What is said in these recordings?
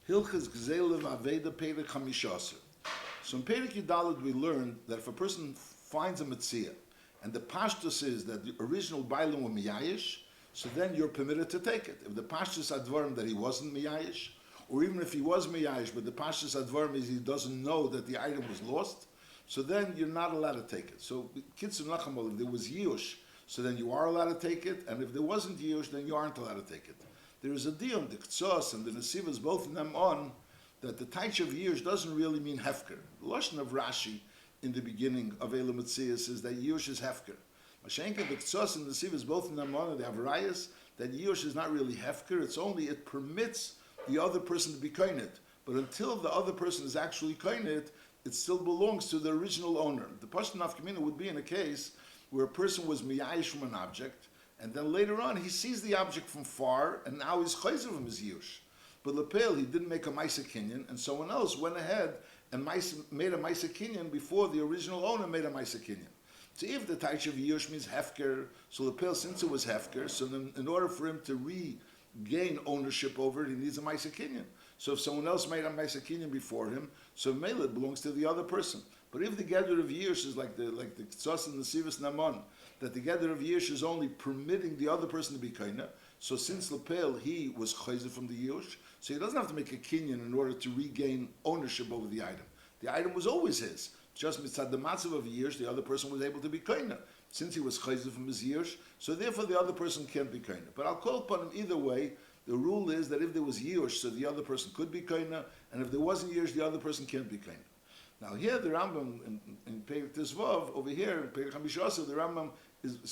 Hilchas Gzeilah V'Aveidah Perek Chamishasar. So in Perek Yudalad we learned that if a person finds a Metzia, and the pashtus is that the original Bailam were Miyayish, so then you're permitted to take it. If the pashtus advarim that he wasn't Miyayish, or even if he was Miyayish, but the pashtus advarim is he doesn't know that the item was lost, so then you're not allowed to take it. So Kitzur Nachamol, if there was Yush, so then you are allowed to take it, and if there wasn't Yush, then you aren't allowed to take it. There is a deal, the Ktsas and the Nesivas, both of them on, that the Taich of Yush doesn't really mean Hefker. The Lashon of Rashi in the beginning of Elam Metzias is that Yush is Hefker. Mashenka, the Ktsas and the Nesivas, both of them on, they have Rayas, that Yush is not really Hefker, it's only, it permits the other person to be koined. But until the other person is actually koined, it still belongs to the original owner. The Pashtan Nafkamina would be in a case where a person was miyayish from an object, and then later on he sees the object from far, and now he's chayzer from his yush. But Lepel, he didn't make a Maisa Kinyan, and someone else went ahead and made a Maisa Kinyan before the original owner made a Maisa Kinyan. So if the Taich of Yush means Hefker, so Lepel, since it was Hefker, so then in order for him to regain ownership over it, he needs a Maisa Kinyan. So if someone else made a Maisa Kinyan before him, so Mela belongs to the other person. But if the gather of Yush is like the Ktsas and the Sivas Naman, that the gather of Yush is only permitting the other person to be kaina, so since Lepel, he was chayzer from the Yush, so he doesn't have to make a kinyan in order to regain ownership over the item. The item was always his. Just mitzad the matzav of Yush, the other person was able to be kaina. Since he was chayzer from his Yush, so therefore the other person can't be kaina. But I'll call upon him either way. The rule is that if there was Yush, so the other person could be kaina, and if there wasn't Yush, the other person can't be kaina. Now here the Rambam in Perek Tezvav, over here in Perek Chamishasar, the Rambam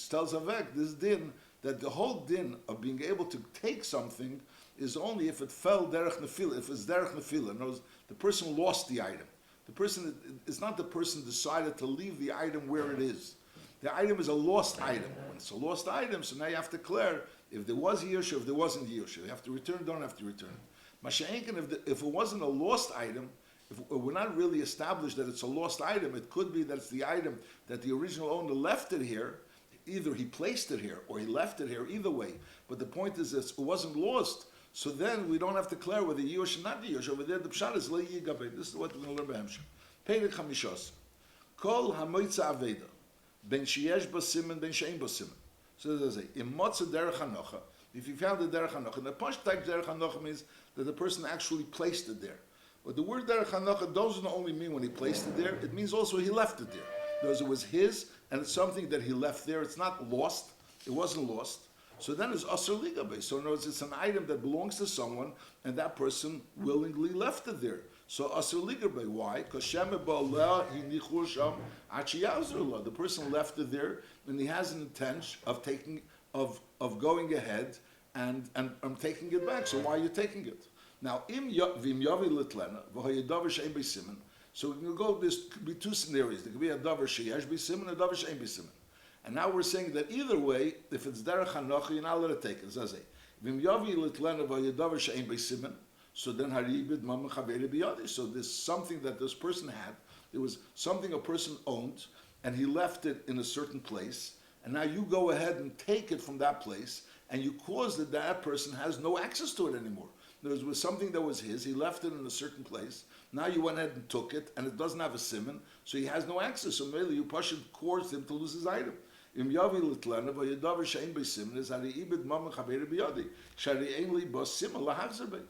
tells Avek this din, that the whole din of being able to take something is only if it fell derech nefila, if it's derech nefila. In other words, the person lost the item. The person, it's not the person decided to leave the item where it is. The item is a lost item. When it's a lost item, so now you have to declare if there was Yosha, if there wasn't Yosha. You have to return, don't have to return. Masha'enkin, if it wasn't a lost item, if we're not really established that it's a lost item, it could be that it's the item that the original owner left it here. Either he placed it here or he left it here, either way. But the point is that it wasn't lost. So then we don't have to declare whether Yush or not Yush. Over there, the Pshat is Lei Yigabei. This is what we're going to learn by Hemshah. Perek Chamishos. Kol HaMoitza Aveidah. Ben Sheyesh Basimen, Ben Shein Basimen. So there's a Imotza Derech HaNocha. If you found the Derech HaNocha, and the Posh type Derech HaNocha means that the person actually placed it there. But the word Derech HaNocha doesn't only mean when he placed it there, it means also he left it there. Because it was his, and it's something that he left there. It's not lost. It wasn't lost. So then it's Asr Ligabe. So in other words, it's an item that belongs to someone, and that person willingly left it there. So Asr Ligabe. Why? Because the person left it there, and he has an intention of taking, of going ahead and taking it back. So why are you taking it? Now, so we can go, there could be two scenarios. There could be a davar sheyesh b'siman and a davar she'ein b'siman. And now we're saying that either way, if it's derech hanocha, you're not allowed to take it. So then haribid mama chaveri biyadi. So there's something that this person had. There was something a person owned, and he left it in a certain place. And now you go ahead and take it from that place, and you cause that person has no access to it anymore. There was something that was his. He left it in a certain place. Now you went ahead and took it, and it doesn't have a simon, so he has no access. So maybe you push it, caused him to lose his item. Im yavi litlana v'yadavar she'ein b'simen is hari ibid mama chaveri b'yadi shari ein li bas simon lahachzer b'y.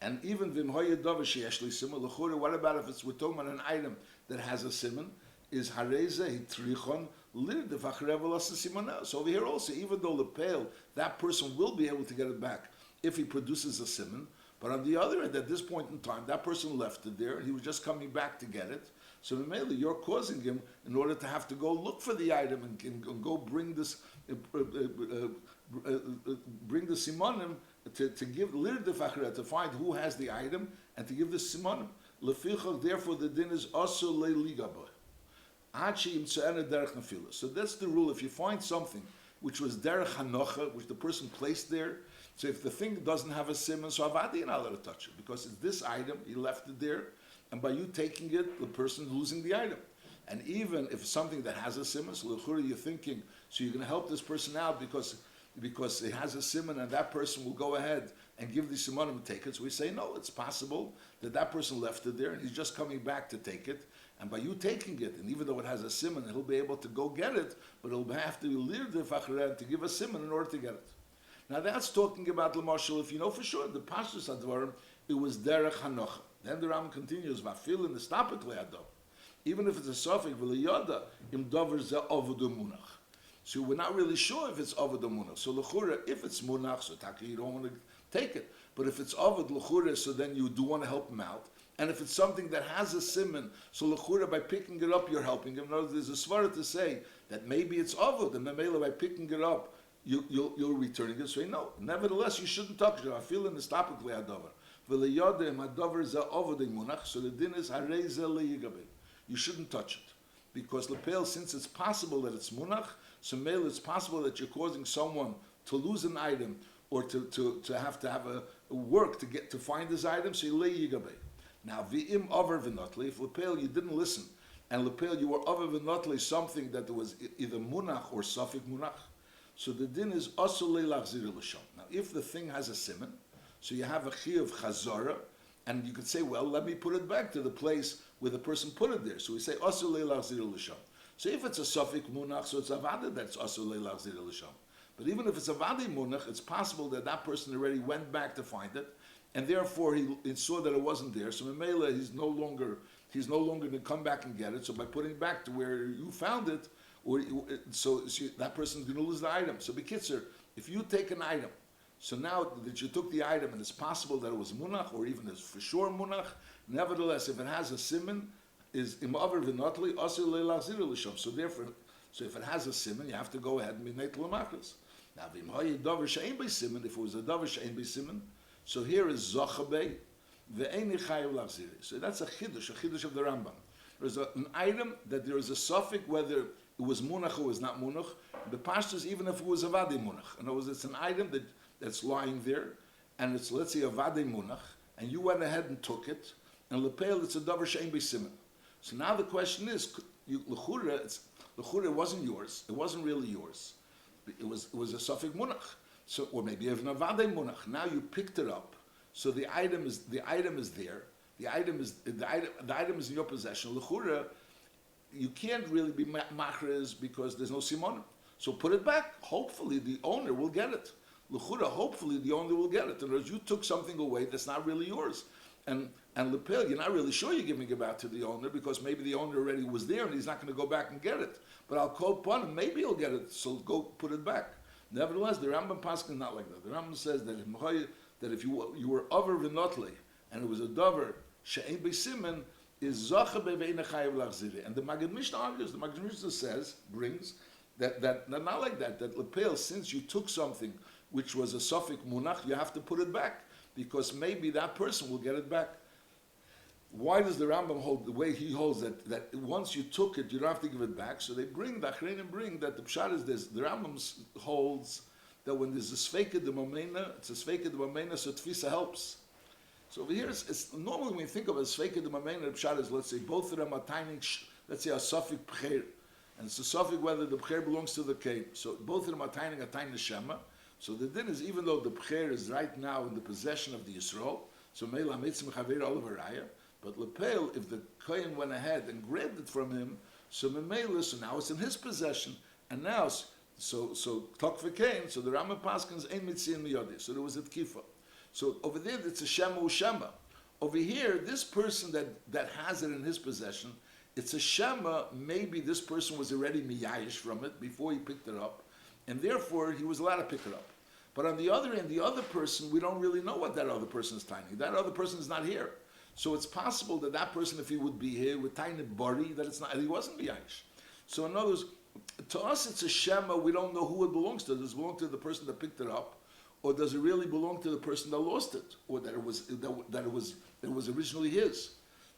And even v'im ha'yadavar she'esh li simon l'chura. What about if we're talking about an item that has a simon? Is hareza hitrichon lir defachrev l'asa simona. So over here also, even though the pale, that person will be able to get it back if he produces a simon. But on the other end, at this point in time, that person left it there, and he was just coming back to get it. So mainly, you're causing him in order to have to go look for the item and go bring this, bring the simonim to give lir defachra, to find who has the item and to give the simonim. Lefichach, therefore, the din is also le ligaba. So that's the rule. If you find something which was derech hanocha, which the person placed there. So if the thing doesn't have a simon, so avadi you're not allowed to touch it because it's this item, he left it there, and by you taking it, the person's losing the item. And even if it's something that has a simon, so you're thinking, so you're going to help this person out because it has a simon, and that person will go ahead and give the simonim and take it. So we say, no, it's possible that that person left it there and he's just coming back to take it. And by you taking it, and even though it has a simon, he'll be able to go get it, but he'll have to learn the fachred to give a simon in order to get it. Now that's talking about Lamashal, if you know for sure, the Pashtus Advarim, it was Derech Hanocha. Then the Ram continues, Vafil in the Stapik Le'adov. Even if it's a Sofik, V'Liyada, Im Dover Ze Ovodu Munach. So we're not really sure if it's Ovodu Munach. So L'chura, if it's Munach, so Taki, you don't want to take it. But if it's Ovod L'chura, so then you do want to help him out. And if it's something that has a simon, so L'chura, by picking it up, you're helping him. Now, there's a svara to say that maybe it's Ovod, and Memela, by picking it up, you're returning it. So no. Nevertheless, you shouldn't touch it. I feel in the Stapik Le'adover. V'Liyada, Madover Ze Ovodu Munach. So the din is Harei Ze Le'yigabe. You shouldn't touch it. Because Lepel, since it's possible that it's munach, so mele, it's possible that you're causing someone to lose an item or to have a work to find this item, so you lay yigabe. Now, v'im over v'notli, if Lepel, you didn't listen, and Lepel, you were over v'notli, something that was either munach or safik munach, so the din is also le'lachzir l'sham. Now, if the thing has a simon, so you have a chi of chazara, and you could say, well, let me put it back to the place where the person put it there. So we say, Asu leilach zir l'sham. So if it's a safik munach, so it's avada, that's Asu leilach zir l'sham. But even if it's avadi munach, it's possible that that person already went back to find it, and therefore he saw that it wasn't there. So Memela, he's no longer going to come back and get it. So by putting it back to where you found it, so that person's going to lose the item. So Bekitzer, if you take an item, so now that you took the item and it's possible that it was munach or even it's for sure munach, nevertheless, if it has a simon, is imaver v'notli asur leilach zir l'sham. So therefore, if it has a simon, you have to go ahead and be neit l'machlis. Now, v'im hayi davar she'ein bei simon, if it was a davar she'ein bei simon, so here is zachabei ve'ein chayav lachzir. So that's a chiddush of the Rambam. There's an item that there is a suffix whether it was munach or was not munach. The pashtus, even if it was a vadi munach. In other words, it's an item that's lying there, and it's, let's say, a vade munach, and you went ahead and took it, and lepel, it's a davar she'ein b'simen. So now the question is, l'chura, it wasn't yours. It wasn't really yours. It was a safek munach. So, or maybe even a vade munach. Now you picked it up. So the item is there. The item is in your possession. L'chura, you can't really be machres because there's no simonim. So put it back. Hopefully the owner will get it. L'chura, hopefully the owner will get it. In other words, you took something away that's not really yours. And lepel, you're not really sure you're giving it back to the owner because maybe the owner already was there and he's not going to go back and get it. But I'll call upon him, maybe he'll get it, so go put it back. Nevertheless, the Rambam Paskin is not like that. The Rambam says that if you were over v'notli and it was a davar she'ein b'simen, is zacha be've'ein chayav lachziri. And the Maggid Mishnah argues, the Maggid Mishnah brings that not like that lepel, since you took something which was a suffix munach, you have to put it back because maybe that person will get it back. Why does the Rambam hold the way he holds that once you took it, you don't have to give it back? So the Achreinim bring that the pshat is this. The Rambam holds that when there's a sveika de mamena, it's a sveika de mamena, so tfisa helps. So over here, it's normally when you think of a sveika de mamena, the pshat is, let's say, both of them are tiny, let's say a suffix pcher, and it's a suffix whether the pcher belongs to the cave. So both of them are tiny neshama. So the din is, even though the pcher is right now in the possession of the Yisrael, so meila mitzvah chaver olav haraya, but lepel, if the kohen went ahead and grabbed it from him, so memela, so now it's in his possession, and now so tok v'kein, so the Rambam Paskins ein mitziin miyodi, so there was a tkifa. So over there it's a shema u'shema. Over here, this person that has it in his possession, it's a shema. Maybe this person was already miyayish from it before he picked it up, and therefore he was allowed to pick it up. But on the other end, the other person, we don't really know what that other person is tiny. That other person is not here. So it's possible that person, if he would be here, would tiny bari, that it's not, he wasn't miyayish. So in other words, to us it's a shema, we don't know who it belongs to. Does it belong to the person that picked it up? Or does it really belong to the person that lost it? Or that it was originally his?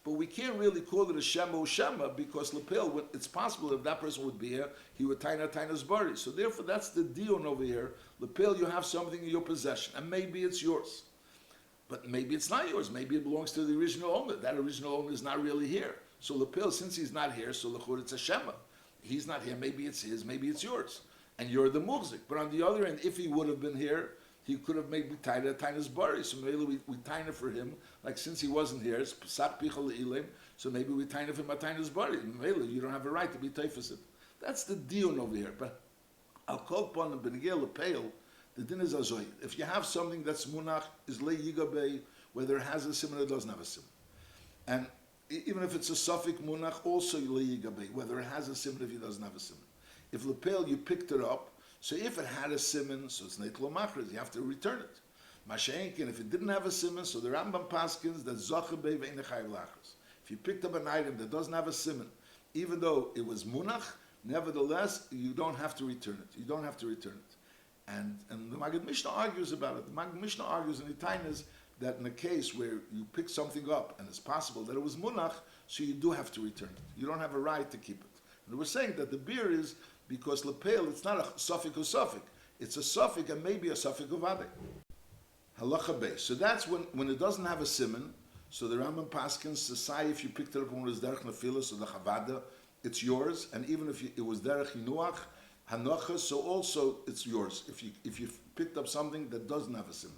But we can't really call it a shema or shema because lepel, it's possible if that person would be here, he would tainas bari. So therefore, that's the dion over here. Lepel, you have something in your possession, and maybe it's yours, but maybe it's not yours. Maybe it belongs to the original owner. That original owner is not really here. So lepel, since he's not here, so lechur it's a shema. He's not here. Maybe it's his. Maybe it's yours, and you're the muhzik. But on the other end, if he would have been here, he could have maybe tied a Tainas Bari. So maybe we tie it for him, like since he wasn't here, it's Pesach Pichal Ilim, so maybe we tie it for him a Tainas Bari. Maybe you don't have a right to be Teifasid. That's the dion over here. But I'll call upon the Benigel Lepeil, the din is Azoy. If you have something that's Munach, is Le Yigabei, whether it has a simon or doesn't have a simon. And even if it's a suffix Munach, also Le Yigabei, whether it has a simon if he doesn't have a simon. If Lepeil, you picked it up, so if it had a simon, so it's Neitlo Machres, you have to return it. Mashenkin, if it didn't have a simon, so the Rambam Paskins, that Zochabei Ve'ene Chayav Lachres. If you picked up an item that doesn't have a simon, even though it was Munach, nevertheless, you don't have to return it. You don't have to return it. And the Maggid Mishnah argues about it. The Maggid Mishnah argues in the Tainas that in a case where you pick something up and it's possible that it was Munach, so you do have to return it. You don't have a right to keep it. And we're saying that the beer is because Lepeil, it's not a suffix or suffix. It's a suffix and maybe a suffix of Adek. Halacha Beis. So that's when it doesn't have a simon, so the Rambam Paskins to say if you picked it up when it was Derech Nefila, so the Chavada, it's yours. And even if it was Derech Yinuach, Hanocha, so also it's yours. If you picked up something that doesn't have a simon.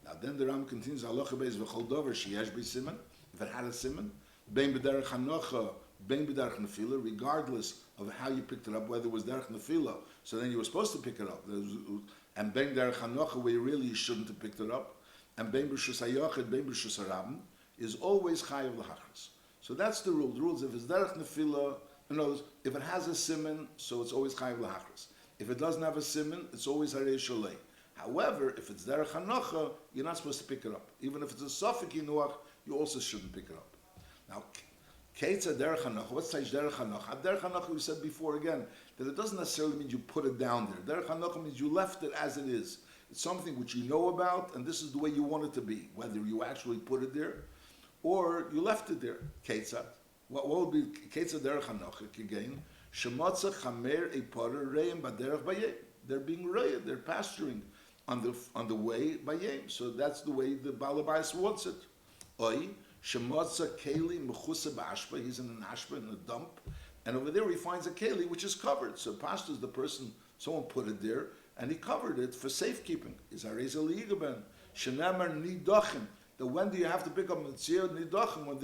Now then the Rambam continues, Halacha Beis v'chol dover sheyesh be simon, if it had a simon, bein b'derech Hanocha, bein b'derech Nefila, regardless of how you picked it up, whether it was derech nefila, so then you were supposed to pick it up, and bein derech hanocha, where you really shouldn't have picked it up, and bein b'rshus hayachid, bein b'rshus harabim, is always chayav l'hachris. So that's the rule. The rule is if it's derech nefila, if it has a simon, so it's always chayav l'hachris. If it doesn't have a simon, it's always harei sholei. However, if it's derech hanocha, you're not supposed to pick it up. Even if it's a suffix yinuach, you also shouldn't pick it up. Now, Keitza derech hanocha. What's derech hanocha? Derech hanocha, we said before again, that it doesn't necessarily mean you put it down there. Derech hanocha means you left it as it is. It's something which you know about, and this is the way you want it to be. Whether you actually put it there, or you left it there. Keitza. What would be Keitza derech hanocha? Again, shemotza chamer eipara reim baderech bayim. They're being reyed. They're pasturing on the way bayim. So that's the way the balabais wants it. Oi. Shemotza keli mechusa b'ashpa. He's in an ashpa, in a dump, and over there he finds a keli which is covered. So pashta is the person, someone put it there, and he covered it for safekeeping. Is hareza liyigaben shenemar nidachim. That when do you have to pick up mitzvah nidachim? When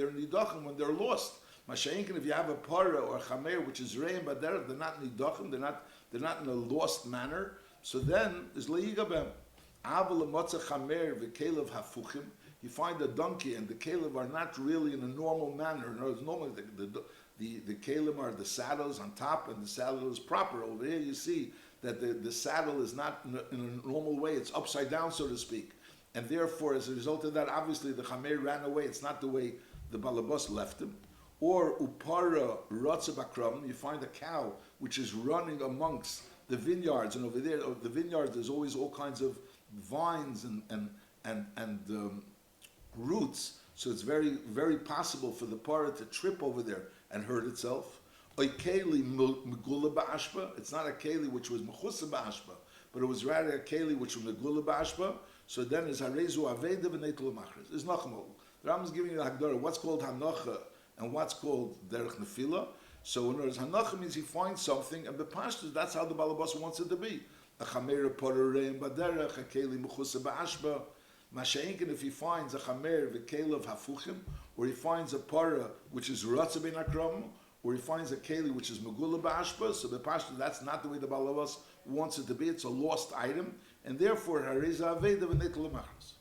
they're lost. Masha'inkin, if you have a para or a chamer which is reim baderech, they're not nidachim. They're not in a lost manner. So then is liyigaben. Aval motza chamer v'kelev hafuchim. You find a donkey and the kelev are not really in a normal manner. No, it's normally the kelev are the saddles on top and the saddle is proper. Over here you see that the saddle is not in a normal way. It's upside down, so to speak. And therefore, as a result of that, obviously the chamer ran away. It's not the way the balabas left him. Or upara rotza bakram, you find a cow which is running amongst the vineyards. And over there, the vineyards, there's always all kinds of vines and roots, so it's very, very possible for the parrot to trip over there and hurt itself. It's not a keli which was mechusa ba'ashpa, but it was rather a keli which was megula ba'ashpa. So then is harezu aveda v'neitul machres. Is nachmol. The Rambam is giving you the hagdara. What's called hanocha and what's called derech nefila. So in other words, hanocha means he finds something, and the pashtus, that's how the balabas wants it to be. A chamer porereim baderech, a keli mechusa ba'ashpa. Masha'inkin, if he finds a chamer v'kelev hafuchim, or he finds a para which is rotza ben akram, or he finds a keli which is megula ba'ashpa, so the pashto, that's not the way the balabas wants it to be. It's a lost item, and therefore hareza aveda v'neitul machras.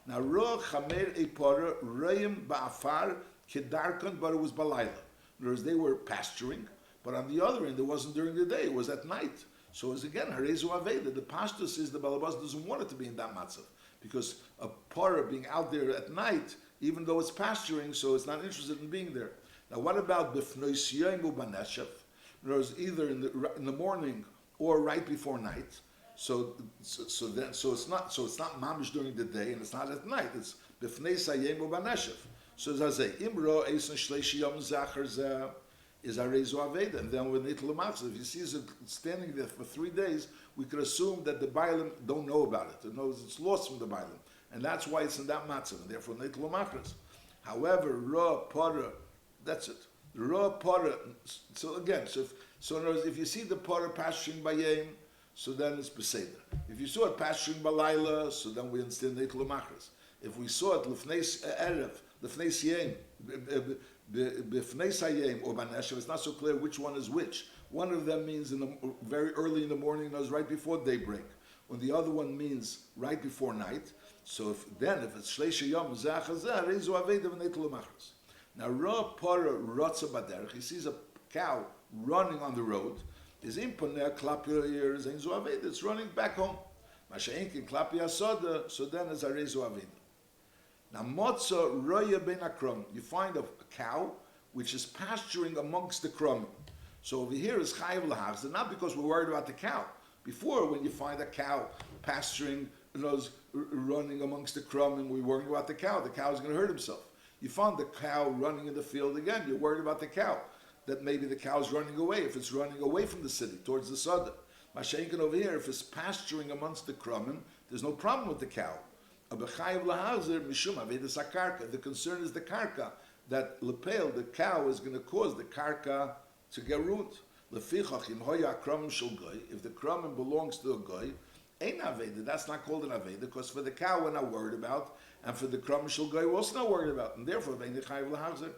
Now ro chamer e para reim ba'afar kedarkan, but it was balayla. In other words, they were pasturing, but on the other end, it wasn't during the day; it was at night. So it's again harezu aveda. The pashto says the balabas doesn't want it to be in that matzav. Because a para being out there at night, even though it's pasturing, so it's not interested in being there. Now, what about b'fnois yomu b'neshev? In other words, either in the morning or right before night. So it's not mamish during the day and it's not at night. It's b'fnois yomu b'neshev. So zazeh imro eisen shleishi yom zachar zeh is harezu aveda, and then with nitl machzor, if you see it standing there for 3 days, we could assume that the bailim don't know about it. It knows it's lost from the bailim, and that's why it's in that matzah, and therefore nitl machzor. However, ra para, that's it. Ra para. So again, so in other words, if you see the para pasturing bayim, so then it's beseder. If you saw it pasturing balayla, so then we understand Neitel Machris. If we saw it lefnei erev, lefnei siyem, b'fnei sayem or baneshev, it's not so clear which one is which. One of them means very early in the morning, and it's right before daybreak. When the other one means right before night. So if it's shleisha yom zeh rezu aveda v'neitel machris. Now ra para rotza baderech, he sees a cow running on the road. Is imponer klapi ears ein zu aveda. It's running back home. Masha'inkin klapi asoda. So then it's a rezu aveda. Now motza roya ben akrom. You find a cow which is pasturing amongst the krum. So over here is chayav l'havzeh, not because we're worried about the cow. Before, when you find a cow pasturing, running amongst the krum, and we're worrying about the cow is going to hurt himself. You found the cow running in the field again, you're worried about the cow, that maybe the cow's running away, if it's running away from the city, towards the sada. Mashenkin over here, if it's pasturing amongst the krumim, there's no problem with the cow. The concern is the karka, that lepel, the cow, is going to cause the karka to get ruined. If the krumim belongs to a goy, ain't aveda. That's not called an aveda, because for the cow we're not worried about, and for the krumim shel goy we're also not worried about, and therefore vein chayav lahazir.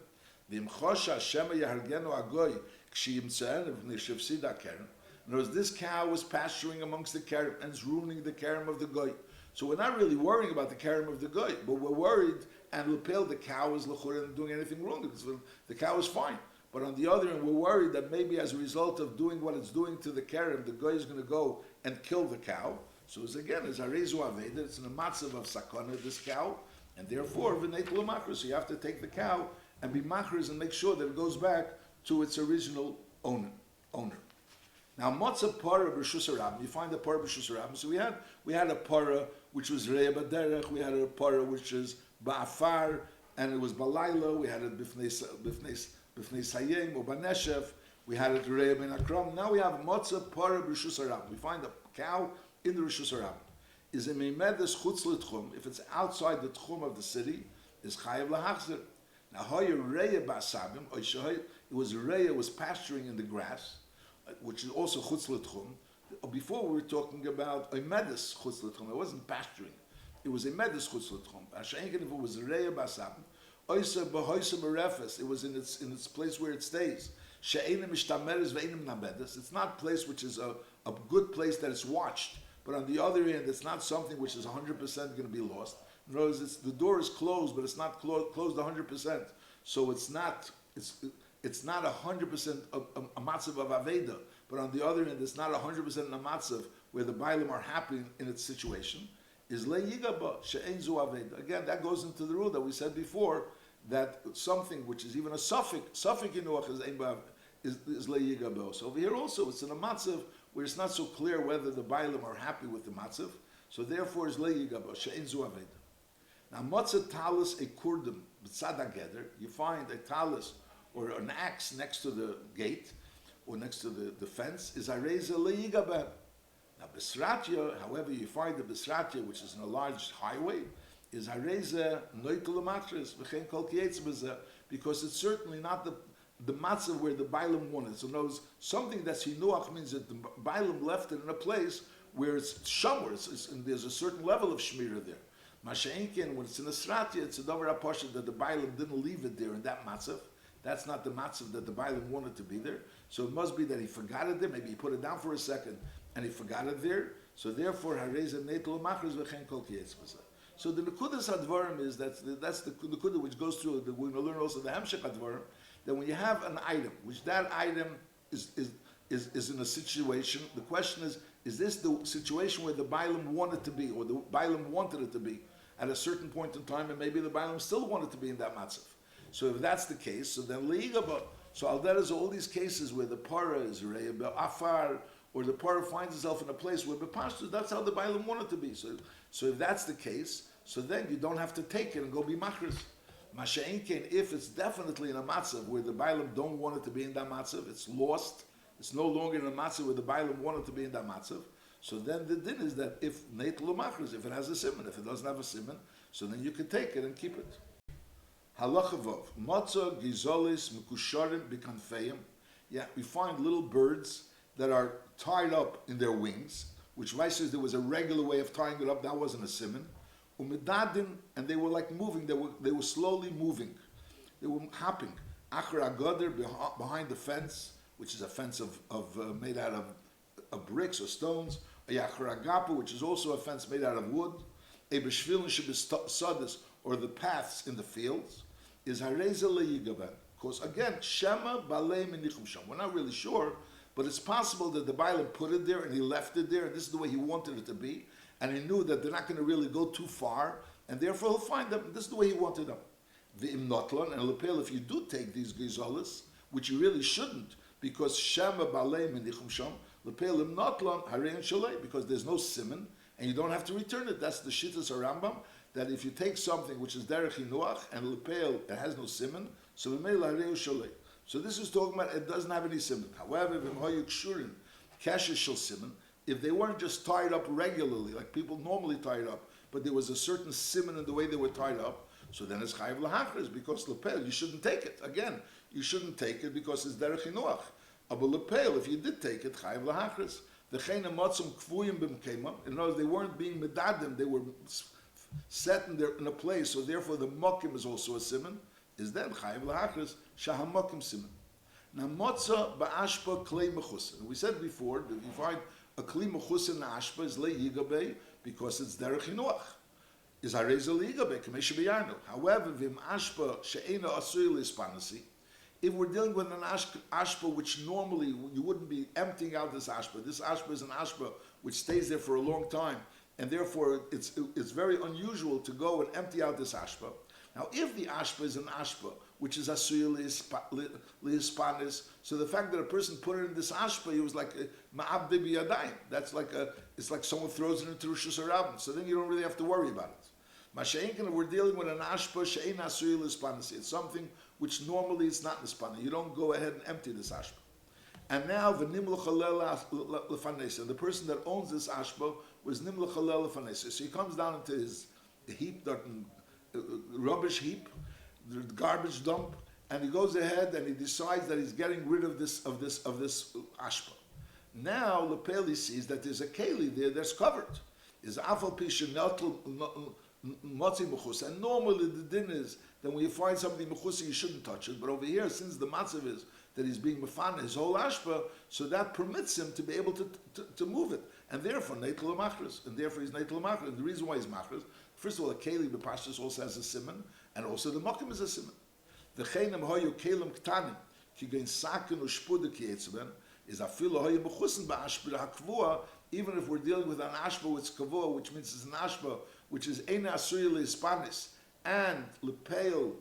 V'imchosha shema yahargenu agoy k'shiyimtze'en v'nishevsida keren. In other words, this cow was pasturing amongst the kerem and it's ruining the kerem of the goy. So we're not really worrying about the kerem of the goy, but we're worried, and lepel, the cow is lechura and doing anything wrong, because the cow is fine. But on the other hand, we're worried that maybe as a result of doing what it's doing to the kerem, the guy is going to go and kill the cow. So it's again, it's a rezu aveda, it's in a matzav of sakana, this cow, and therefore, v'neitel machris. So you have to take the cow and be machris and make sure that it goes back to its original owner. Now, matzah para b'reshus harabim, you find a para b'reshus harabim. So we had a para which was reya baderech, we had a para which is ba'afar, and it was balayla, we had it b'fnei sayem or baneshev, we had it reya ben akram. Now we have matzah para b'reshus harabim. We find a cow in the reshus harabim. Is a meimedes chutz l'tchum, if it's outside the tchum of the city, is chayav lahachzir. Now hoya reya ba'asabim, it was reya, was pasturing in the grass, which is also chutz l'tchum. Before we were talking about a medes chutz l'tchum. It wasn't pasturing. It was a medes chutz l'tchum. If it was reya b'asabim, oisa b'hoisa b'refes, it was in its place where it stays. She'enim mishtameres ve'enim nabedes. It's not a place which is a good place that is watched. But on the other hand, it's not something which is 100% going to be lost. In other words, the door is closed, but it's not closed 100%. So it's not 100% a matzav of aveda. But on the other hand, it's not 100% a matzav where the bailim are happy in its situation. Is le'yigaba she'ein zu aveda. Again, that goes into the rule that we said before, that something which is even a suffix inuach is le'yigaba. So over here also, it's in a matzav where it's not so clear whether the bailim are happy with the matzav. So therefore, is le'yigaba she'ein zu aveda. Now, matzah talis a kurdim b'tzad hageder. You find a talis or an axe next to the gate or next to the fence is areza le'yigaba. Now, Bisratya, however, you find the Bisratya, which is in a large highway, is hareza noitel matris v'chein kol kietz b'zeh, because it's certainly not the matzah where the bailim wanted. So knows something that's hinuach means that the bailim left it in a place where it's shamur, there's a certain level of shmira there. Masha'inkin, when it's in a sratya, it's a davar apasha that the bailim didn't leave it there in that matzav. That's not the matzav that the bailim wanted to be there. So it must be that he forgot it there. Maybe he put it down for a second and he forgot it there. So therefore, hareza neitel machris v'chein kol kietz b'zeh. So the nekudas advarim is that's the nekuda which goes through. We're going to learn also the hamshech advarim, that when you have an item, which that item is in a situation, the question is this the situation where the bailim wanted to be, or the bailim wanted it to be at a certain point in time, and maybe the bailim still wanted to be in that matzav. So if that's the case, so then leigaba. So al that is all these cases where the para is reya afar, or the para finds itself in a place where bepashtu, that's how the bailim wanted to be. So if that's the case, so then you don't have to take it and go be machris. Masha'inkin, if it's definitely in a matzav where the bailim don't want it to be in that matzav, it's lost, it's no longer in a matzav where the bailim want it to be in that matzav, so then the din is that if neitel machris, if it has a simon, if it doesn't have a simon, so then you can take it and keep it. Halacha vov, matzah gizolis mekusharim bikanfeim. Yeah, we find little birds that are tied up in their wings, which Rashi says there was a regular way of tying it up, that wasn't a simon. Umedadin, and they were like moving, they were slowly moving. They were hopping. Achar agoder, behind the fence, which is a fence of made out of bricks or stones. A yachar agapa, which is also a fence made out of wood. A b'shvilin shebis or the paths in the fields, is hareza leyigaben. Because again, shema balei minichum sham. We're not really sure, but it's possible that the Bailam put it there and he left it there, and this is the way he wanted it to be, and he knew that they're not going to really go too far, and therefore he'll find them. This is the way he wanted them. V'im notlan, and lepel, if you do take these gizolas, which you really shouldn't, because shema balei minichum sham, lepel im notlan harein shalei, because there's no simon, and you don't have to return it. That's the shittas Rambam, that if you take something which is derech hinuach and lepel, it has no simon, so v'meil harein shalei. So this is talking about it doesn't have any simon. However, if they weren't just tied up regularly, like people normally tied up, but there was a certain simon in the way they were tied up, so then it's chayiv lahachris, because lepel, you shouldn't take it. Again, you shouldn't take it because it's derech hinuach. But lepel, if you did take it, chayiv lahachris. The chayna matzum kfuyim b'mkeima. In other words, they weren't being medadim, they were set in a place, so therefore the mokim is also a simon. Is then chayiv lahachris shahamokim simon. Now motza ba'ashpa klei mechusin. We said before that you find a klei mechusin ashpa is le yigabe because it's derech hinuach. Is hareza le yigabe k'meshe b'yarnu. However, v'im ashpa she'ena asui l'ispanasi. If we're dealing with an ashpa which normally you wouldn't be emptying out this ashpa. This ashpa is an ashpa which stays there for a long time, and therefore it's very unusual to go and empty out this ashpa. Now, if the ashpa is an ashpa, which is asuyah lihispanis, so the fact that a person put it in this ashpa, it was like ma'abde biyadayim. That's like it's like someone throws it into Rishus Harabim. So then you don't really have to worry about it. Masha'inkin, we're dealing with an ashpa she'ein asuyah lihispanis. It's something which normally it's not nispana. You don't go ahead and empty this ashpa. And now the nimla chalel lefanesa. The person that owns this ashpa was nimla chalel lefanesa. So he comes down into his heap, rubbish heap, the garbage dump, and he goes ahead and he decides that he's getting rid of this ashpa. Now Lepeli sees that there's a keli there that's covered. Is afal pisha motzi mechus, and normally the din is that when you find something mechusi, you shouldn't touch it. But over here, since the matzav is that he's being mefana his whole ashpa, so that permits him to be able to move it, and therefore neitel machris, and therefore he's neitel machris. And the reason why he's machris, first of all, the keli b'pashtus also has a simon, and also the mokim is a simon. The cheinem hoyu kelim ktanim ki gein saken u'shpude ki etzben is afilo hoyu mechusin ba'ashpa hakvua. Even if we're dealing with an ashpa with kavua, which means it's an ashpa which is ein asuri lehispanis, and lepeil,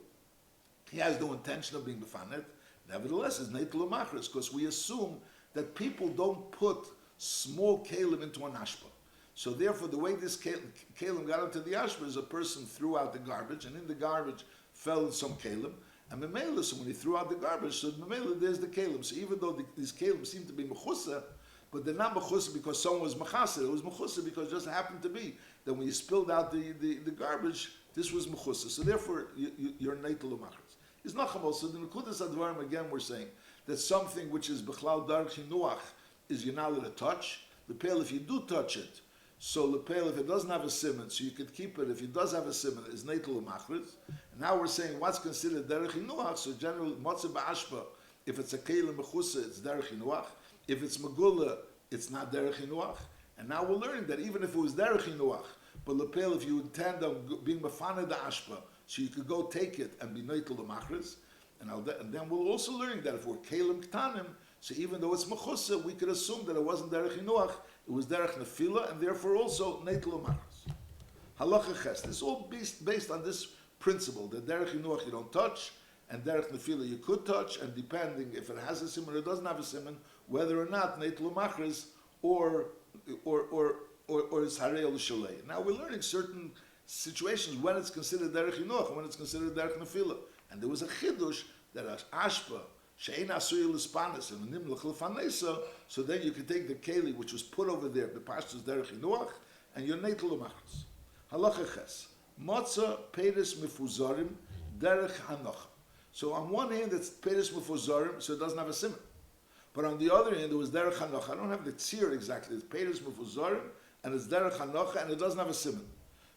he has no intention of being befanet. Nevertheless, it's neitel machris, because we assume that people don't put small kalim into an ashpa. So therefore, the way this kalim got into the ashpa is a person threw out the garbage, and in the garbage fell some kalim, and memela, so when he threw out the garbage, so memela, there's the kalim. So even though these kalim seem to be mechusa, but they're not mechusa because someone was mechasir. It was mechusa because it just happened to be that when you spilled out the garbage, this was mechusa. So therefore, you're neitel machris. It's not chamol. So the nekudas advarim again, we're saying that something which is bechlal darch hinuach is you're not allowed to touch. The pale, if you do touch it, so the pale, if it doesn't have a simon, so you could keep it. If it does have a simon, is neitel machris. And now we're saying what's considered derech hinuach. So generally, matzah ba'ashpa, if it's a kelim mechusa, it's derech hinuach. If it's megula, it's not derech hinuach. And now we're learning that even if it was derech hinuach, but lepel, if you intend on being mafana the ashpa, so you could go take it and be neitel machris. And then we're also learning that if we're kelim ktanim, so even though it's mechusa, we could assume that it wasn't derech hinuach, it was derech nefila, and therefore also neitel machris. Halacha ches. This is all based on this principle that derech hinuach you don't touch, and derech nefila you could touch, and depending if it has a simon or it doesn't have a simon, whether or not neitel machris or it's harei l'shalei. Now we're learning certain situations when it's considered derech hinuach and when it's considered derech nefila. And there was a chidush that ashpa she'ein asuyah l'spanis and nimlach l'fanesa. So then you can take the keli which was put over there, the pashtus derech hinuach, and you're neitel machris. Halacha ches matzah peres mifuzarim derech hanocha. So on one hand it's peres mifuzarim, so it doesn't have a simon. But on the other hand, there was derech hanocha. I don't have the tzir exactly. It's peiros mefuzarim, and it's derech hanocha, and it doesn't have a simon.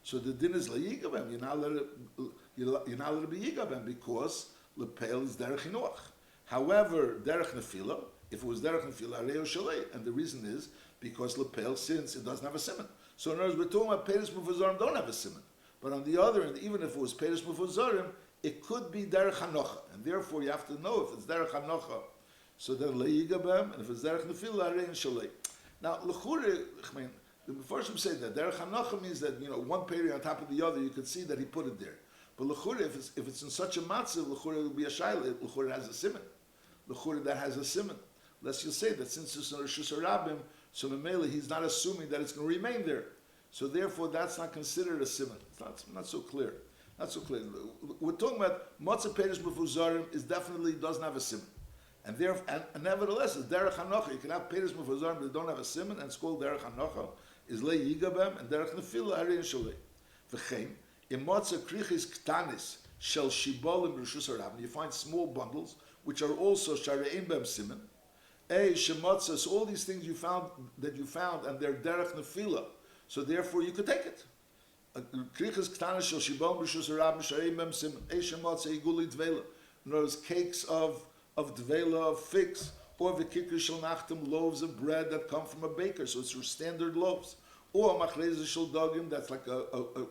So the din is leyigabem. You're not allowed to be yigabem because lepel is derech hinuach. However, derech nefila, if it was derech nefila, areo shalei, and the reason is because lepel, since it doesn't have a simon. So in other words, we're talking about peiros mefuzarim don't have a simon. But on the other hand, even if it was peiros mefuzarim, it could be derech hanocha, and therefore you have to know if it's derech hanocha. So then leigabem, and if it's derech nefila, arein shalei. Now lechure, I mean, the Mefarshim say that derech hanocha means that one period on top of the other. You could see that he put it there. But lechure, if it's in such a matzav, lechure will be a shaila. Lechure has a simon. Lechure that has a simon. Let's just say that since it's in Rishus Harabim, so Memele he's not assuming that it's going to remain there. So therefore, that's not considered a simon. It's not so clear. Not so clear. We're talking about matzah peiros mefuzarim is definitely doesn't have a simon. And nevertheless, it's derech hanocha. You can have peiros mefuzarim that don't have a simon, and it's called derech hanocha. Is lei yigabem and derech nefila harein shalei. V'chein in matzah krichis ktanis shel shibolim b'rishus harabim. You find small bundles which are also sharein bem simon. Shematzah. So all these things you found, and they're derech nefila. So therefore, you could take it. Krichis ktanis shel shibolim b'rishus harabim sharein bem simon. Shematzah iguli dvela. In other words, cakes of dvela, of figs. Or v'kikr shel nachtem, loaves of bread that come from a baker, so it's your standard loaves. Or machreza shel dogim, that's like a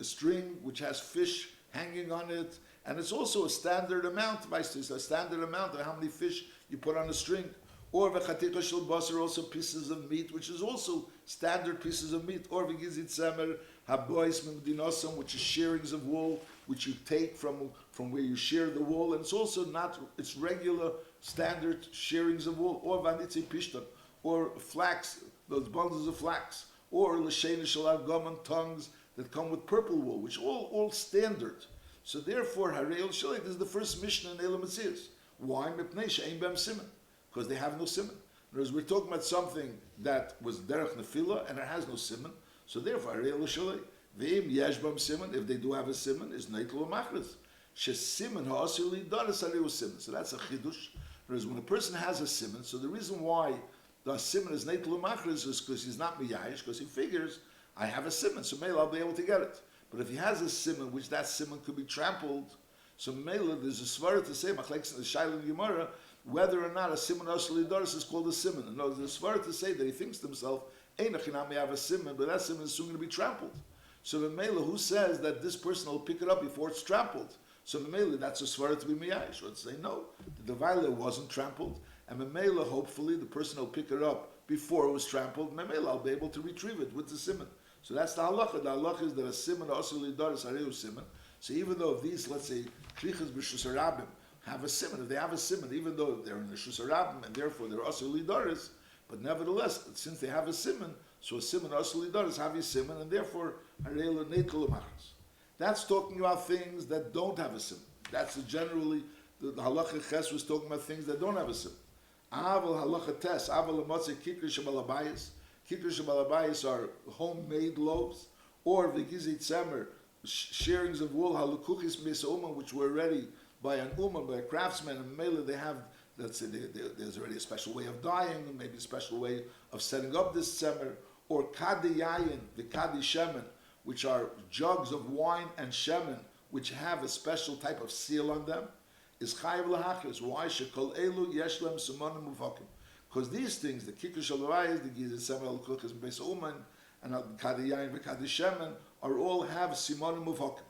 string which has fish hanging on it, and it's also a standard amount. It's a standard amount of how many fish you put on a string. Or v'chatika shel basar, also pieces of meat, which is also standard pieces of meat. Or v'gizit semer habois mimdinosam, which is shearings of wool, which you take from where you shear the wool, and it's also it's regular standard shearings of wool, or vanitzi pishtan, or flax, those bundles of flax, or l'shena shel argam, tongues that come with purple wool, which all standard. So therefore, Harei Shalei, this is the first Mishnah in Elam Metzias. Why? Mipnei she'ein bem siman, because they have no siman. Whereas we're talking about something that was derech nefila and it has no siman, so therefore Harei Shalei. V'im yesh bam siman, if they do have a siman, is neitel machris. She siman ha'asir lidaris harei siman. So that's a chidush. Whereas when a person has a siman, so the reason why the siman is neitel machris is because he's not miyayish, because he figures I have a siman, so maybe I'll be able to get it. But if he has a siman, which that siman could be trampled, so maybe there's a svara to say machlekes in the Shaila Gemara whether or not a siman ha'asir lidaris is called a siman. And there's a svara to say that he thinks to himself, ein achinam may have a siman, but that siman is soon going to be trampled. So Memele, who says that this person will pick it up before it's trampled? So Memele, that's a svara to be miyayish. Or to say no, the Gzeilah wasn't trampled, and Memele, hopefully, the person will pick it up before it was trampled. Memele, I'll be able to retrieve it with the siman. So that's the halacha. The halacha is that a siman asur lidaris harei siman. So even though if these, let's say, krichas b'rishus harabim have a siman, if they have a siman, even though they're in the rishus harabim and therefore they're asur lidaris, but nevertheless, since they have a siman, so a siman asur lidaris have a siman, and therefore harei neitel machris. That's talking about things that don't have a siman. That's generally the halacha ches was talking about things that don't have a siman. Aval halacha tes, aval l'motzei kikri shebalabayis. Kikri shebalabayis are homemade loaves, or v'gizit semer, shearings of wool, halukuchis mis'uma, which were ready by an uman, by a craftsman, and mele they have, let's say there's already a special way of dyeing, maybe a special way of setting up this semer, or kadi yayin, the kadi shemen, which are jugs of wine and shemen, which have a special type of seal on them, is chayiv lahachris. Why? Shekol elu yeshlem sumonim muvakim. Because these things, the kikr shalavayis, the gizit semer al-kuchis beis uman, and kadi yayin v'kadi shemen, are all have simonim muvakim.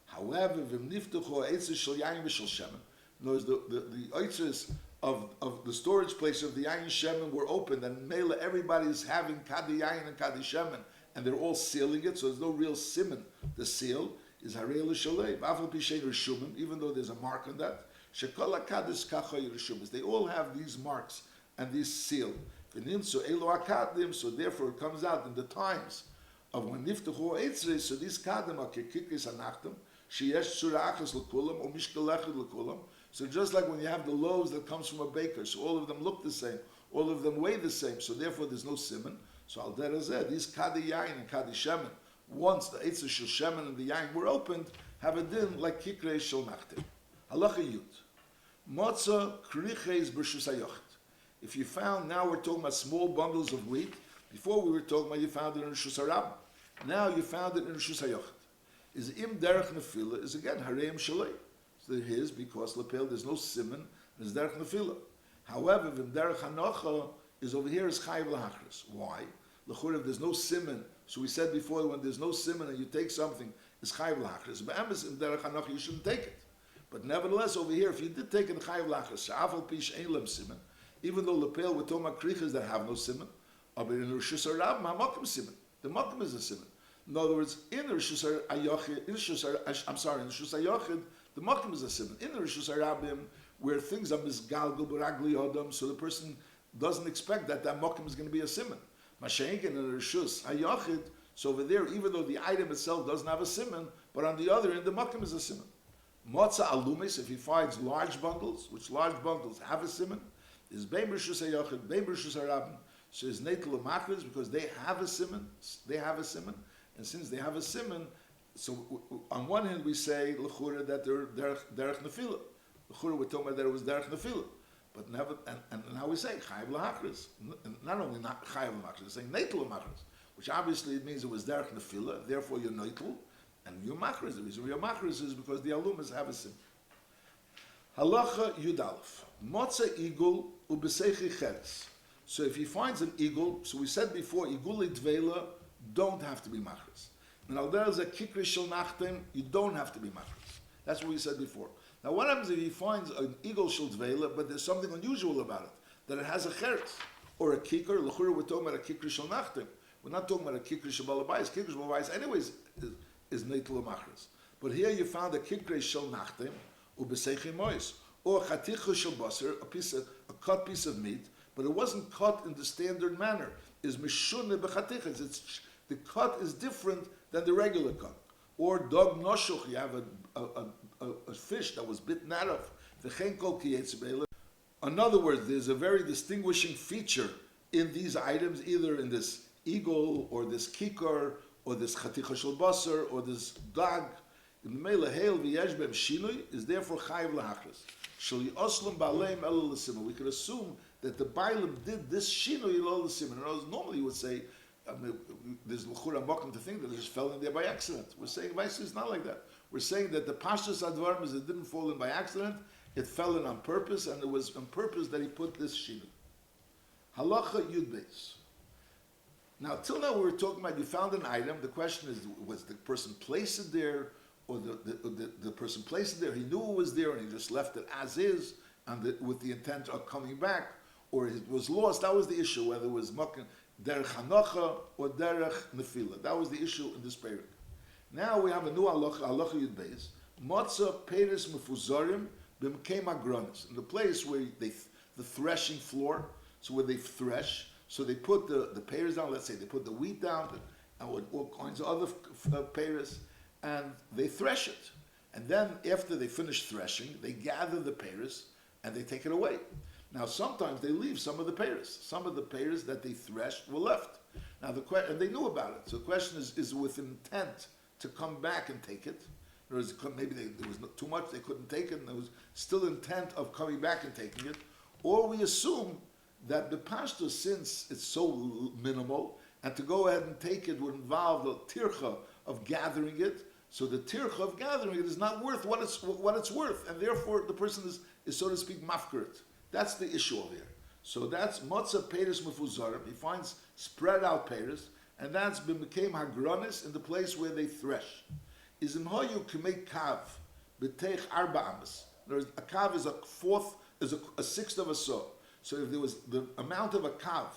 However, v'mniftuchu ha'etzes shel yayin v'shel shemen. Notice the eitzes of the storage place of the yayin shemen were opened, and mele everybody is having kadi yayin and kadi shemen, and they're all sealing it, so there's no real siman. The seal is harei l'shalei, v'afal pishein rishumim, even though there's a mark on that. Shekol hakadis kachoy rishumis. They all have these marks and these seal. V'nimtzu elo akadim. So therefore, it comes out in the times of when niftuchu eitzres. So these kadim are kekikis anachtim. Sheyesh tzura achas l'kulam or mishkel echad l'kulam. So just like when you have the loaves that comes from a baker, so all of them look the same, all of them weigh the same. So therefore, there's no siman. So al derazeh, these kadi yain and kadi shemen, once the eitzes shel shemen and the yain were opened, have a din like kikrei shel nachtim. Halacha yud. Motza kriches b'rshus hayochid. If you found, now we're talking about small bundles of wheat. Before we were talking about you found it in Rishus Harab. Now you found it in Rishus Hayochid. Is im derech nefila is again hareim shalei. So it is because lapel there's no simon, there's derech nefila. However, v'im derech hanocha is over here is chayiv lahachris. Why? L'chur if there's no simon. So we said before when there's no simon and you take something, it's chayiv lahachris. But emes im derech hanocha you shouldn't take it. But nevertheless over here, if you did take it chayiv lahachris, sha'afal pish ein lem simon. Even though lapel we're talking about krichas that have no simon. But in Rishus Harab, Makom Simon. The Makom is a Simon. In other words, in Rishus Hayochid, in Rishus Hayochid, the Makom is a Simon. In Rishus Harabim, where things are misgalgal baragli odam, so the person doesn't expect that Makom is going to be a Simon. Mashenkin in Rishus Hayochid, so over there, even though the item itself doesn't have a Simon, but on the other end, the Makom is a Simon. Motza alumis, if he finds large bundles, which large bundles have a Simon, is Beim Rishus Hayochid, Beim Rishus Harabim. So it's netel machris because they have a simon. They have a simon, and since they have a simon, so on one hand we say l'chura that they're derech nefila. L'chura we're talking about that it was derech nefila, but never. And now we say chayiv lahachris. Not only not chayiv lahachris, we're saying netel machris, which obviously it means it was derech nefila. Therefore you're netel, and you're machris. The reason you're machris is because the alumas have a simon. Halacha yudalef motza igul ubesechi cheres. So if he finds an eagle, so we said before, iguli dveila don't have to be machris. Now there's a kikri shel nachtem, you don't have to be machris. That's what we said before. Now what happens if he finds an eagle shel dveila, but there's something unusual about it, that it has a cheres, or a kikr, l'chura we're talking about a kikri shel nachtem. We're not talking about a kikri shel balabais. Kikri shel balabais anyways is neitul machris. But here you found a kikri shel nachtem, u'beseichi mois, or chaticha shel basar, a cut piece of meat, but it wasn't cut in the standard manner. Is mishune bechatichas. It's the cut is different than the regular cut. Or dog noshuch, you have a fish that was bitten out of. V'chein kol kiyetz be'ela. In other words, there's a very distinguishing feature in these items, either in this eagle or this kikar or this chaticha shel basar or this dog. In the mele hail v'yesh b'em shinui is therefore chayiv lahachris. Shel yoslam ba'aleim elu l'simah. We could assume that the Bailam did this shinui lo l'simon. Normally you would say, there's l'chura mokum to think that it just fell in there by accident. We're saying it's not like that. We're saying that the pashtus advarim is it didn't fall in by accident, it fell in on purpose, and it was on purpose that he put this shinui. Halacha yud beis. Now, till now we were talking about you found an item. The question is, was the person placed it there, or the person placed it there, he knew it was there, and he just left it as is, and with the intent of coming back, or it was lost. That was the issue, whether it was derech hanocha or derech nefila. That was the issue in this parak. Now we have a new halacha yud beis. Motza peres mefuzarim b'mkei magronis. In the place where the threshing floor, so where they thresh, so they put the peres down, let's say they put the wheat down, and all kinds of other peres, and they thresh it. And then after they finish threshing, they gather the peres, and they take it away. Now, sometimes they leave some of the pears. Some of the pears that they threshed were left. Now, and they knew about it. So the question is with intent to come back and take it. Or is it, maybe there was too much, they couldn't take it, and there was still intent of coming back and taking it. Or we assume that the pashto, since it's so minimal, and to go ahead and take it would involve the tircha of gathering it. So the tircha of gathering it is not worth what it's worth, and therefore the person is so to speak mafkarit. That's the issue over here. So that's matzah peiros mefuzarim. He finds spread out peiros, and that's b'mekayim hagronis in the place where they thresh. Is imhoyu k'mei kav b'teich arba amas. A kav is a sixth of a saw. So if there was the amount of a kav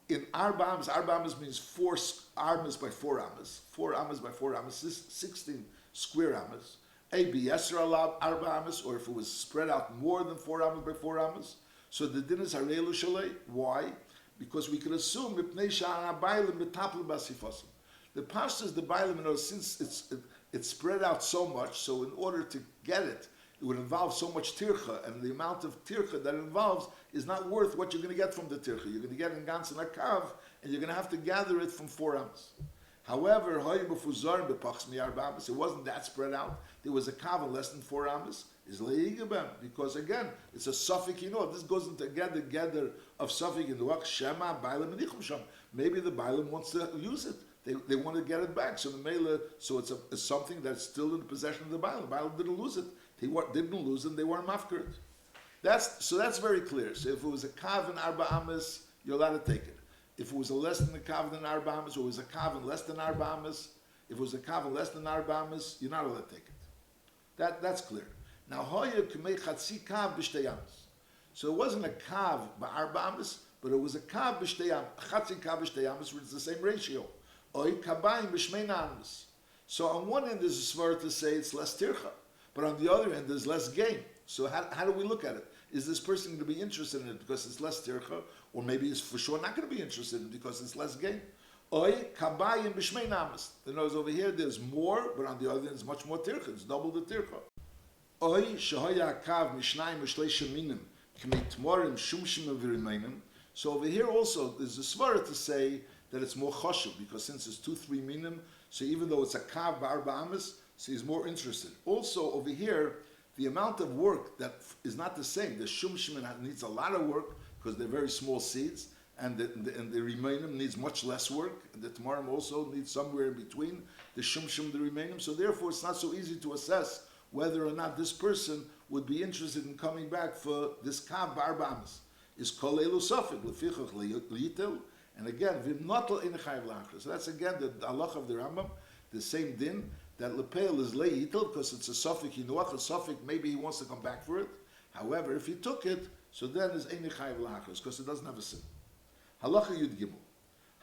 in arba amas means 4 amas by 4 amas. 4 amas by 4 amas is 16 square amas. A b'yesra alav arba amas, or if it was spread out more than 4 amas by 4 amas. So the din is harelu shalei. Why? Because we could assume mipnei sha'an habaylim betaplim basifosim. The pashtus is the baylim, since it's spread out so much, so in order to get it, it would involve so much tircha, and the amount of tircha that it involves is not worth what you're going to get from the tircha. You're going to get in gans and a kav, and you're going to have to gather it from 4 amos. However, it wasn't that spread out. There was a kavan less than 4 amas. Is leigabem, because again, it's a suffix. This goes into together of suffix in the wak shema bailam medichum sham. Maybe the bailam wants to use it. They want to get it back. So the mela, so it's something that's still in the possession of the bailam. Bailam didn't lose it. They didn't lose it. They weren't mafkert. That's very clear. So if it was a kavan arba amas, you're allowed to take it. If it was a less than a kavan arba amas, or it was a kavan less than arba amas, if it was a kavan less than arba amas, you're not allowed to take it. That's clear. Now, hoya k'mei chatzi kav b'shtei amas. So it wasn't a kav b'arba amas, but it was a kav b'shtei amas, chatzi kav b'shtei amas, which is the same ratio. Oy kabayim b'shmeina amas. So on one end there's a svara to say it's less tircha, but on the other end there's less gain. So how do we look at it? Is this person going to be interested in it because it's less tircha, or maybe he's for sure not going to be interested in it because it's less gain? Oy kabayim b'shmeina amas. In other words, over here there's more, but on the other end it's much more tircha. It's double the tircha. Oy shehoya kav mishnayim v'shleisha minim k'mei tmorim shumshim v'rimainim. So over here also there's a svara to say that it's more chashuv, because since it's 2-3 minim, so even though it's a kav b'arba amas, so he's more interested. Also over here, the amount of work that is not the same. The shumshim needs a lot of work because they're very small seeds, and the remainim needs much less work. And the tamarim also needs somewhere in between the shumshim and the remainim. So therefore, it's not so easy to assess whether or not this person would be interested in coming back for this kav b'arba amas. Is kol elu safek lefichach liyitel. And again, v'notel in chayv lachra. So that's again the halach of the Rambam, the same din, that lepeil is leiyitel, because it's a suffix hinuach, a suffix, maybe he wants to come back for it. However, if he took it, so then is ein chayv lachra, because it doesn't have a sin. Halacha yud gimel.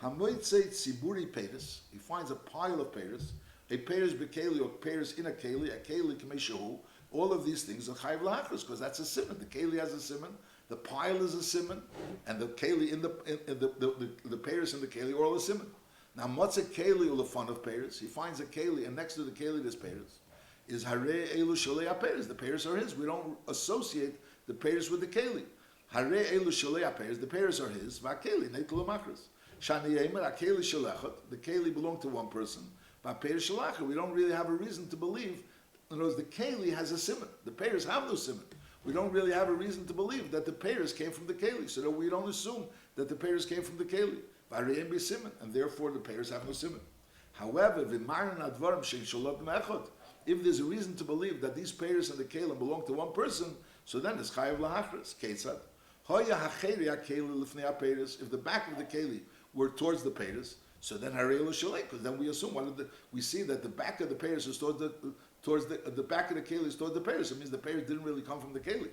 Hamoitzei tziburi peiris, he finds a pile of peiris, a peiris bekeli or peiris in a keli k'meishahu. All of these things are chayv lachra, because that's a simon. The keli has a simon. The pile is a simon, and the keli in the peiros in the keli are all a simon. Now, what's a keli ulafon of peiros? He finds a keli, and next to the keli there's peiros. Is hare elu shalei peiros? The peiros are his. We don't associate the peiros with the keli. Hare elu shalei peiros. The peiros are his. Va'keli neitlu machras. Shani yemer akeli shalechot. The keli belong to one person. Va'peiros shalachot. We don't really have a reason to believe. In other words, the keli has a simon. The peiros have no simon. We don't really have a reason to believe that the peiros came from the keli, so that we don't assume that the peiros came from the keli. V'areim b'simon, and therefore the peiros have no simon. However, v'maran advarim shein sholot mechot. If there's a reason to believe that these peiros and the keli belong to one person, so then it's chayav lahachras. Ketzad hoya hacheri hakeli lifnei hapeiros. If the back of the keli were towards the peiros, so then harei lo shalei, because then we assume we see that the back of the peiros is towards the back of the keli is towards the peiros. It means the peiros didn't really come from the keli.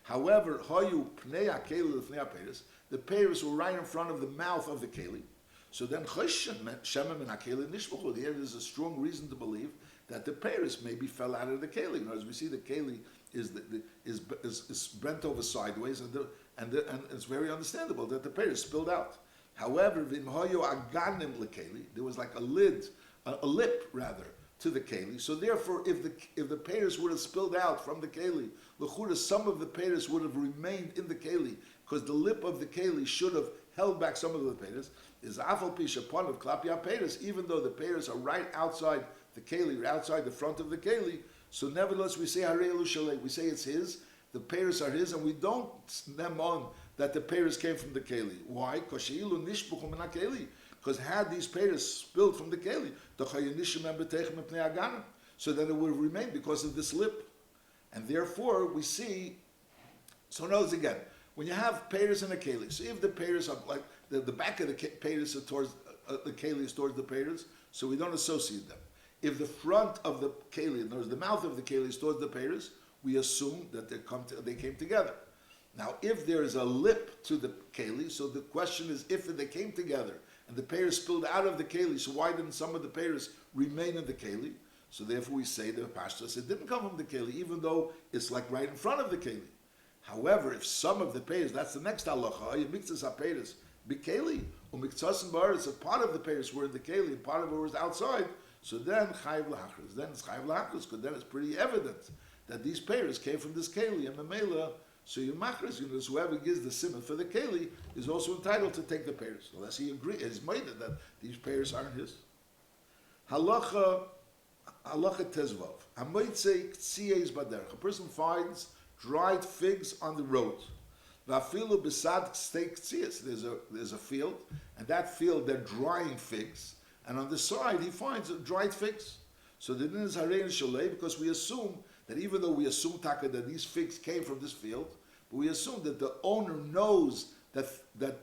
However, hoyu pnei hakeli lifnei hapeiros, the peiros were right in front of the mouth of the keli. So then choshen shemem and hakeli nishbuchu. Here there's a strong reason to believe that the peiros maybe fell out of the keli. As we see, the keli is bent over sideways, and it's very understandable that the peiros spilled out. However, v'im hoyu aganim lekeli, there was like a lip rather, to the keli. So therefore, if the peiros would have spilled out from the keli, l'chura, some of the peiros would have remained in the keli, because the lip of the keli should have held back some of the peiros. Is afal pisha pon of klapia peiros, even though the peiros are right outside the keli, outside the front of the keli. So nevertheless, we say harei shalei. We say it's his. The peiros are his, and we don't them on that the peiros came from the keli. Why? Because sheilu nishbuchu min hakeli. Because had these peiros spilled from the keli, so then it would have remained because of this lip. And therefore, we see, so notice again, when you have peiros in a keli, so if the peiros are like, the back of the peiros are towards, the keli is towards the peiros, so we don't associate them. If the front of the keli, in other words, the mouth of the keli is towards the peiros, we assume that they came together. Now, if there is a lip to the keli, so the question is, if they came together, and the peiros spilled out of the keli, so why didn't some of the peiros remain in the keli? So therefore we say the pashtus, it didn't come from the keli, even though it's like right in front of the keli. However, if some of the peiros, that's the next halacha, you mixes ha-peiros, b'keli, or miktsas baris, a part of the peiros were in the keli, and part of it was outside, so then chayiv lahachris. Then it's chayiv lahachris, because then it's pretty evident that these peiros came from this keli, and memela. So your machras, whoever gives the simon for the keli is also entitled to take the peiros, unless he agrees, he's made it that these peiros aren't his. Halacha tezvav. Hamoitze ktsiyes baderech. A person finds dried figs on the road. Vafilu besad steak ktsiyes. There's a field, and that field they're drying figs, and on the side he finds dried figs. So the din is harein shalei, because we assume that even though we assume taka that these figs came from this field, but we assume that the owner knows that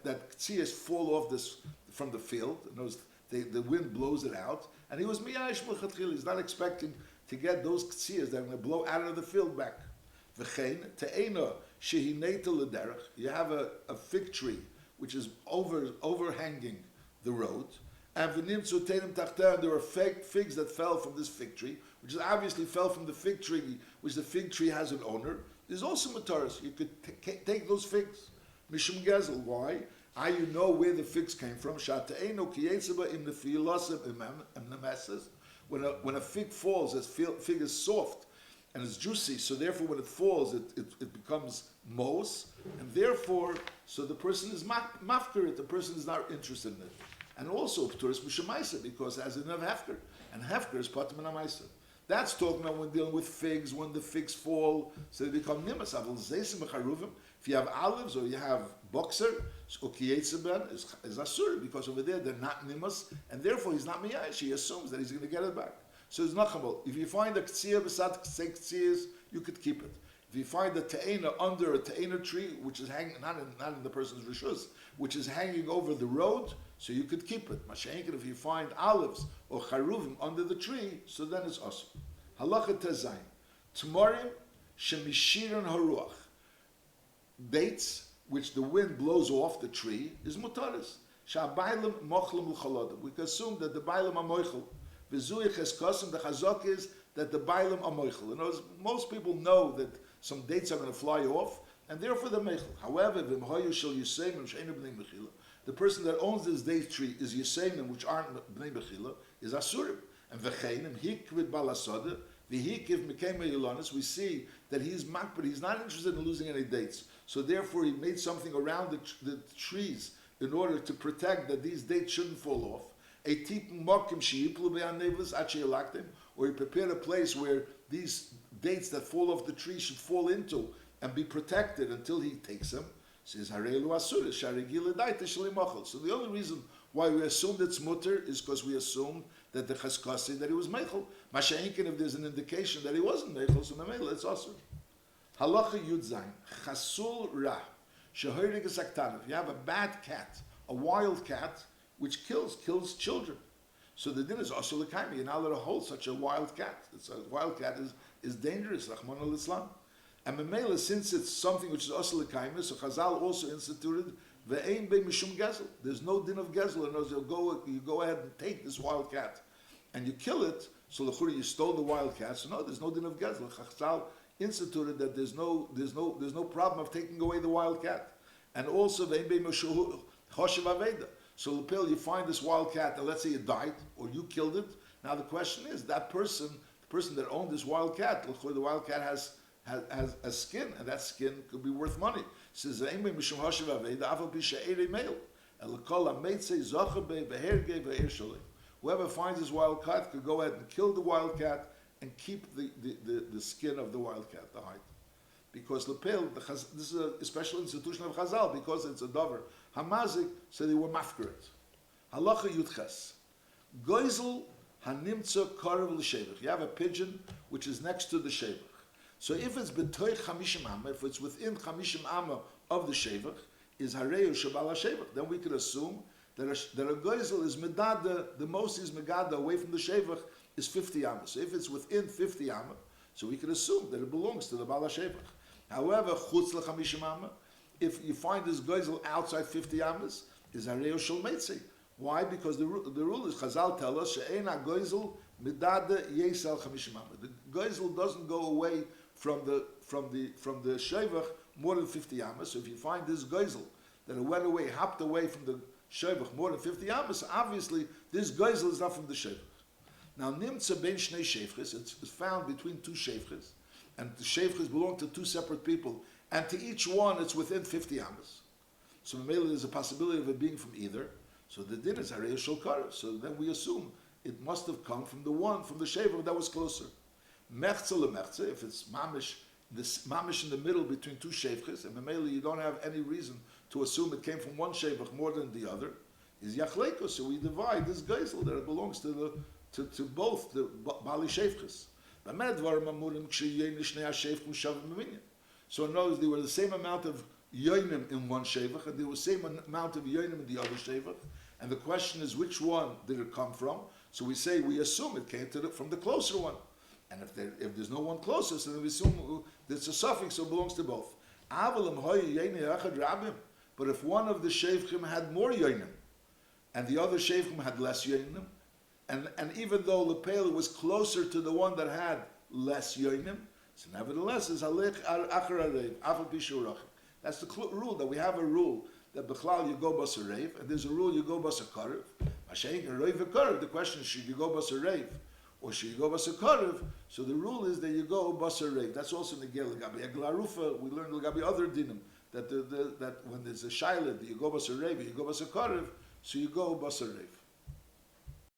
ktsiyes fall off this from the field, knows the wind blows it out, and he was miyash l'chatchil. He's not expecting to get those ktsiyas that are going to blow out of the field back. V'chein te'ena shehineta l'derech. You have a fig tree which is overhanging the road, and v'nimtzu tenim tachter. There are figs that fell from this fig tree, which is obviously fell from the fig tree, which the fig tree has an owner. There's also mataris. You could take those figs. Mishum gezel. Why? How you know where the figs came from? When a fig falls, a fig is soft and it's juicy, so therefore when it falls, it becomes mos, and therefore, so the person is mafker, the person is not interested in it. And also, tourist mishamaisa, because as in hefker, and hefker is patim and amaisa. That's talking about when dealing with figs, when the figs fall, so they become nimas. If you have olives or you have boxer, or kiyetzeben is asur, because over there they're not nimas, and therefore he's not miyash. He assumes that he's going to get it back. So it's not chabal. If you find a ktsiyah besad ktsiyas, you could keep it. If you find a te'ena under a te'ena tree, which is hanging not in the person's rishus, which is hanging over the road, so you could keep it. Mashenkin, if you find olives or charuvim under the tree, so then it's asur. Halacha tezayin. Tmorim shemishiran haruach. Dates which the wind blows off the tree is mutaris. Sha'bailim mochlim l'chaladim. We can assume that the bailim are moichel. V'zuyich eskosim, the chazak is that the bailim are moichel. In other words, most people know that some dates are going to fly off, and therefore they're meichel. However, v'mhoyu shel yiseimim she'enu b'nei mechila. The person that owns this date tree is yiseimim, which aren't b'nei mechila, is asurim. And v'cheinim hikvid balasada, v'hikiv mekema yilanis. We see that he's mak, but he's not interested in losing any dates. So therefore, he made something around the trees in order to protect that these dates shouldn't fall off. Or he prepared a place where these dates that fall off the tree should fall into and be protected until he takes them. So the only reason why we assumed it's mutter is because we assumed that the chaskasi, that he was meichel. Masha'inkin, if there's an indication that he wasn't meichel, so memela, it's asur. Halacha Yud Zayin, Chasul Ra, Shehorig Saktanov. You have a bad cat, a wild cat, which kills children. So the din is also l'kaimi. You're not allowed to hold such a wild cat. A wild cat is dangerous, Rahman al-Islam. And Memela, since it's something which is also l'kaimi, so Chazal also instituted ve'ein be mishum gezel. There's no din of gezel. In other words, you go ahead and take this wild cat, and you kill it. So l'churi, you stole the wild cat. So no, there's no din of gezel. Chazal instituted that there's no problem of taking away the wild cat, and also Gzeilah V'Aveidah. So Lepil, you find this wild cat, and let's say it died or you killed it. Now the question is, that person, the person that owned this wild cat, the wild cat has a skin, and that skin could be worth money. It says whoever finds this wild cat could go ahead and kill the wild cat and keep the skin of the wild cat, the hide. Because Lepel, this is a special institution of Chazal, because it's a dover. Hamazik, so they were mafkeret. Halacha Yudches. Goizel hanimtza karav l'shevach. You have a pigeon which is next to the shevach. So if it's betoich chamishim amma, if it's within chamishim amma of the shevach, is hareu shabal shevach. Then we could assume that a goizel is medada, the most is megada away from the shevach, is 50 amma. So if it's within 50 amma, so we can assume that it belongs to the Baal HaShevach. However, chutz l'chamishim amma, if you find this gezel outside 50 ammas, is hareo shel meitzi. Why? Because the rule is, Chazal tell us, she'ein ha-gezel midada yesel chamishim amma. The gezel doesn't go away from the shevach more than 50 ammas. So if you find this gezel that it went away, hopped away from the shevach more than 50 ammas, obviously this gezel is not from the shevach. Now, nimtza ben shnei shevchis, it's found between two shevchis, and the shevchis belong to two separate people, and to each one it's within 50 ammas. So maybe there's a possibility of it being from either. So the din is harei shel karev. So then we assume it must have come from the shaver that was closer. Mechze lemechze, if it's mamish in the middle between two shevches, and mainly you don't have any reason to assume it came from one shevach more than the other, is yachleiko. So we divide this geisel that it belongs to both the bali shevches. So in other words, there were the same amount of yoinim in one shevach, and there was the same amount of yoinim in the other shevach. And the question is, which one did it come from? So we assume it came from the closer one. And if there's no one closer, so then we assume it's a suffix, so it belongs to both. But if one of the shevchim had more yoinim, and the other shevchim had less yoinim, and even though the Lepela was closer to the one that had less yoinim, so nevertheless, it's alech achar arev, afal pishu rachim. That's the rule, that we have a rule that b'chlal you go bas a reiv, and there's a rule you go bas a karev. The question is, should you go bas a reiv, or should you go bas a karev? So the rule is that you go bas a reiv. That's also negel l'gabi eglarufa. We learned l'gabi other dinim that when there's a shayla, you go bas a reiv, you go bas a karev, so you go bas a reiv.